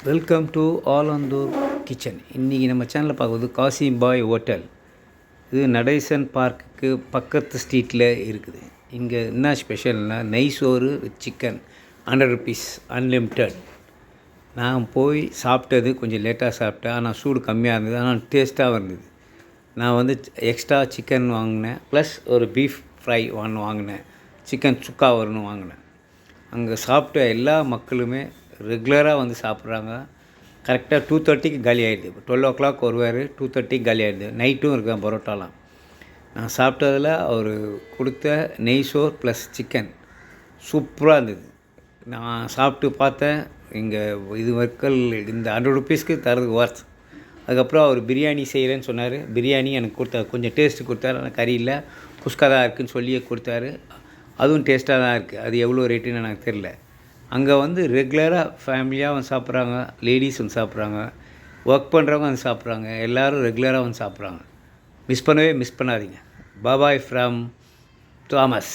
Welcome to Alandur kitchen. இன்றைக்கி நம்ம சேனலில் பார்க்குறது காசிம் பாய் ஹோட்டல். இது நடேசன் பார்க்குக்கு பக்கத்து ஸ்ட்ரீட்டில் இருக்குது. இங்கே என்ன ஸ்பெஷல்னால் நெய் சோறு வித் சிக்கன் 100 rupees அன்லிமிட்டட். நான் போய் சாப்பிட்டது கொஞ்சம் லேட்டாக சாப்பிட்டேன். ஆனால் சூடு கம்மியாக இருந்தது, ஆனால் டேஸ்ட்டாக இருந்தது. நான் வந்து எக்ஸ்ட்ரா சிக்கன் வாங்கினேன், ப்ளஸ் ஒரு பீஃப் ஃப்ரை வாங்கினேன், சிக்கன் சுக்கா வரணும் வாங்கினேன். அங்கே சாப்பிட்ட எல்லா மக்களுமே ரெகுலராக வந்து சாப்பிட்றாங்க. கரெக்டாக 2:30க்கு காலி ஆகிடுது. இப்போ 12 o'clock வருவார், 2:30க்கு காலி ஆகிடுது. நைட்டும் இருக்கேன் பரோட்டாலாம். நான் சாப்பிட்டதில் அவர் கொடுத்த நெய் சோர் ப்ளஸ் சிக்கன் சூப்பராக இருந்தது. நான் சாப்பிட்டு பார்த்தேன், இங்கே இது மக்கள் இந்த 100 rupeesக்கு தரது ஒர்த். அதுக்கப்புறம் அவர் பிரியாணி செய்கிறேன்னு சொன்னார். பிரியாணி எனக்கு கொடுத்தாரு, கொஞ்சம் டேஸ்ட்டு கொடுத்தாரு. ஆனால் கறி இல்லை, குஸ்கா தான் இருக்குதுன்னு சொல்லியே கொடுத்தாரு. அதுவும் டேஸ்ட்டாக தான் இருக்குது. அது எவ்வளோ ரேட்டுன்னு எனக்கு தெரில. அங்கே வந்து ரெகுலராக ஃபேமிலியாக வந்து சாப்பிட்றாங்க, லேடிஸ் வந்து சாப்பிட்றாங்க, ஒர்க் பண்ணுறவங்க வந்து சாப்பிட்றாங்க, எல்லோரும் ரெகுலராக வந்து சாப்பிட்றாங்க. மிஸ் பண்ணாதீங்க. பாபாய் ஃப்ரம் தாமஸ்.